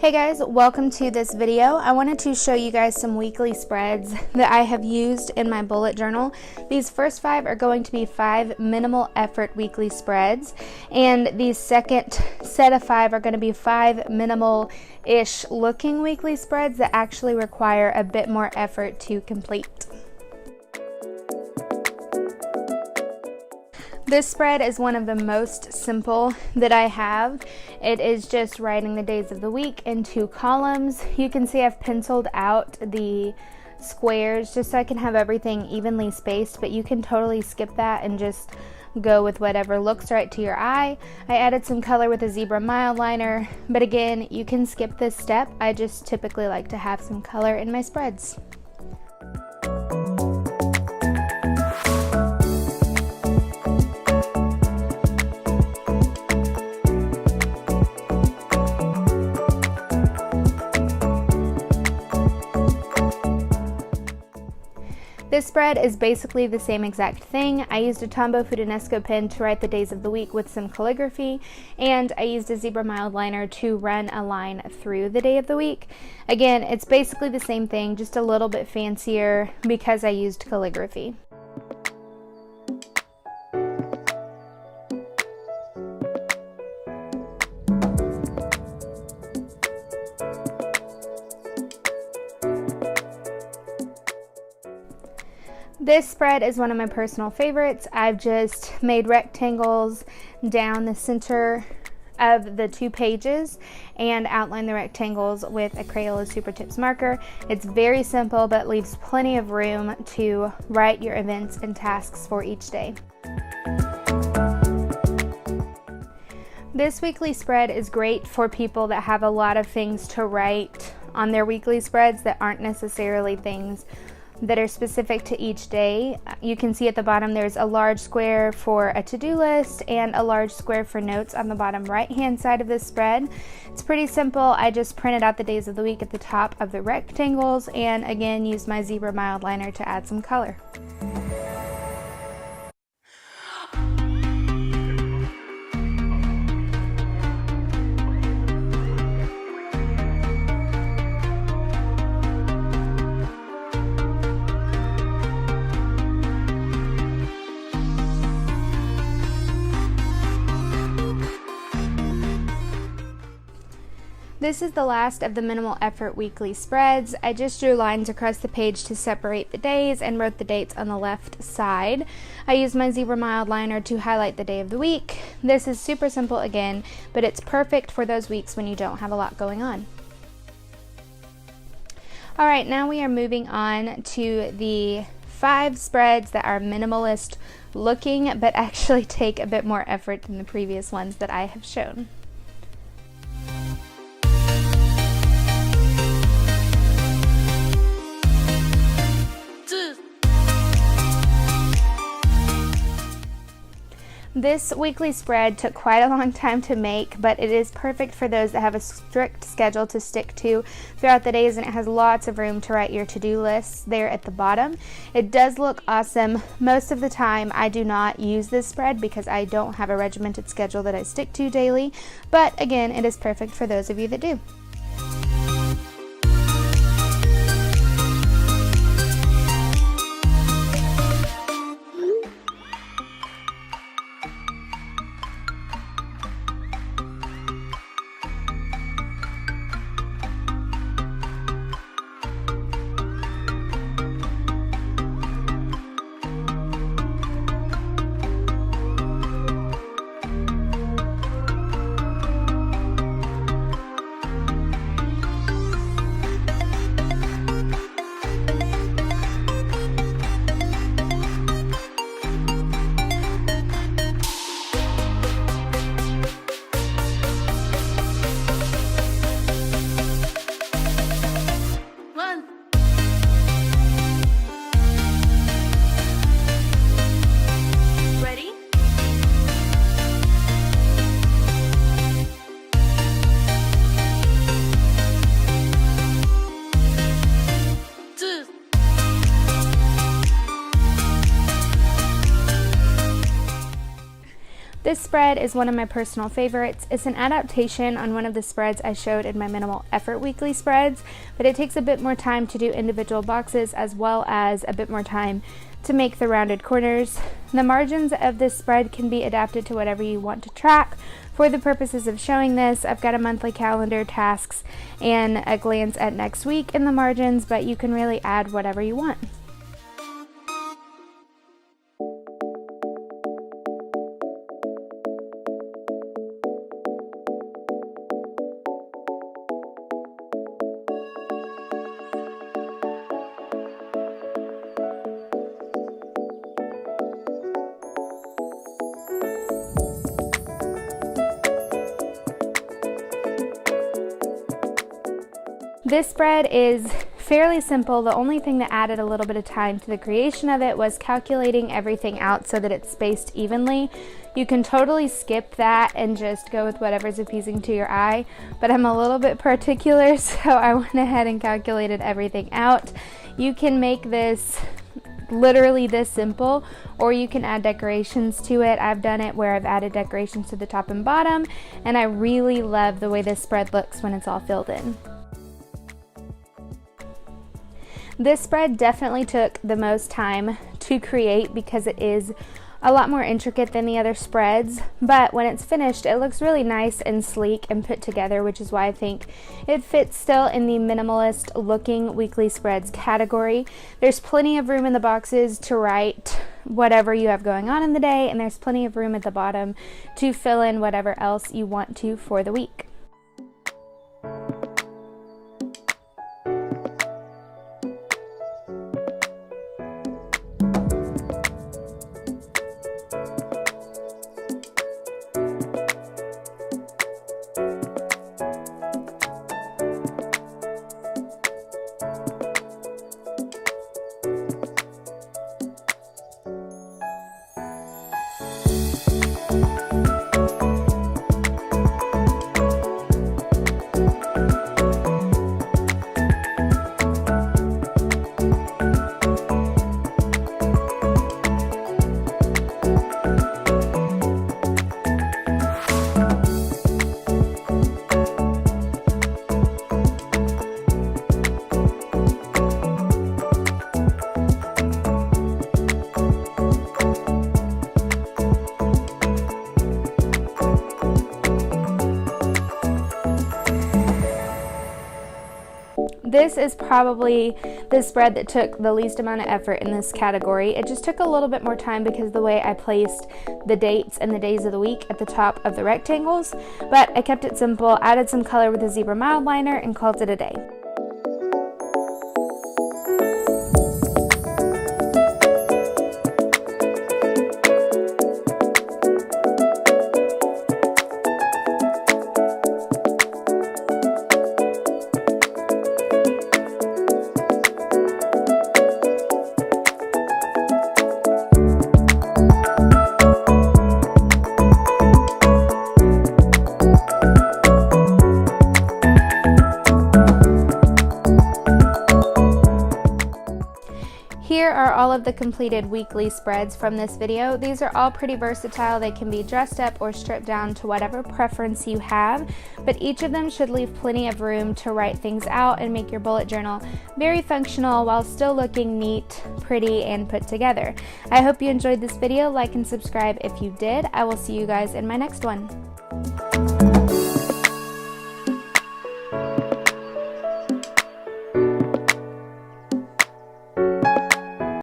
Hey guys, welcome to this video. I wanted to show you guys some weekly spreads that I have used in my bullet journal. These first 5 are going to be 5 minimal effort weekly spreads, and the second set of 5 are going to be 5 minimal-ish looking weekly spreads that actually require a bit more effort to complete. This spread is one of the most simple that I have. It is just writing the days of the week in 2 columns. You can see I've penciled out the squares just so I can have everything evenly spaced, but you can totally skip that and just go with whatever looks right to your eye. I added some color with a zebra mild liner, but again, you can skip this step. I just typically like to have some color in my spreads. This spread is basically the same exact thing. I used a Tombow Futunesco pen to write the days of the week with some calligraphy, and I used a zebra mild liner to run a line through the day of the week. Again, it's basically the same thing, just a little bit fancier because I used calligraphy. This spread is one of my personal favorites. I've just made rectangles down the center of the 2 pages and outlined the rectangles with a Crayola Super Tips marker. It's very simple but leaves plenty of room to write your events and tasks for each day. This weekly spread is great for people that have a lot of things to write on their weekly spreads that aren't necessarily things that are specific to each day. You can see at the bottom there's a large square for a to-do list and a large square for notes on the bottom right hand side of this spread. It's pretty simple. I just printed out the days of the week at the top of the rectangles and again used my zebra mild liner to add some color. This is the last of the minimal effort weekly spreads. I just drew lines across the page to separate the days and wrote the dates on the left side. I used my zebra mild liner to highlight the day of the week. This is super simple again, but it's perfect for those weeks when you don't have a lot going on. Alright, now we are moving on to the 5 spreads that are minimalist looking, but actually take a bit more effort than the previous ones that I have shown. This weekly spread took quite a long time to make, but it is perfect for those that have a strict schedule to stick to throughout the days, and it has lots of room to write your to-do lists there at the bottom. It does look awesome. Most of the time I do not use this spread because I don't have a regimented schedule that I stick to daily, but again, it is perfect for those of you that do. This spread is one of my personal favorites. It's an adaptation on one of the spreads I showed in my minimal effort weekly spreads, but it takes a bit more time to do individual boxes as well as a bit more time to make the rounded corners. The margins of this spread can be adapted to whatever you want to track. For the purposes of showing this, I've got a monthly calendar, tasks, and a glance at next week in the margins, but you can really add whatever you want. This spread is fairly simple. The only thing that added a little bit of time to the creation of it was calculating everything out so that it's spaced evenly. You can totally skip that and just go with whatever's appeasing to your eye, but I'm a little bit particular, so I went ahead and calculated everything out. You can make this literally this simple, or you can add decorations to it. I've done it where I've added decorations to the top and bottom, and I really love the way this spread looks when it's all filled in. This spread definitely took the most time to create because it is a lot more intricate than the other spreads, but when it's finished, it looks really nice and sleek and put together, which is why I think it fits still in the minimalist looking weekly spreads category. There's plenty of room in the boxes to write whatever you have going on in the day, and there's plenty of room at the bottom to fill in whatever else you want to for the week. This is probably the spread that took the least amount of effort in this category. It just took a little bit more time because of the way I placed the dates and the days of the week at the top of the rectangles, but I kept it simple, added some color with a zebra mild liner, and called it a day. Here are all of the completed weekly spreads from this video. These are all pretty versatile. They can be dressed up or stripped down to whatever preference you have, but each of them should leave plenty of room to write things out and make your bullet journal very functional while still looking neat, pretty, and put together. I hope you enjoyed this video. Like and subscribe if you did. I will see you guys in my next one.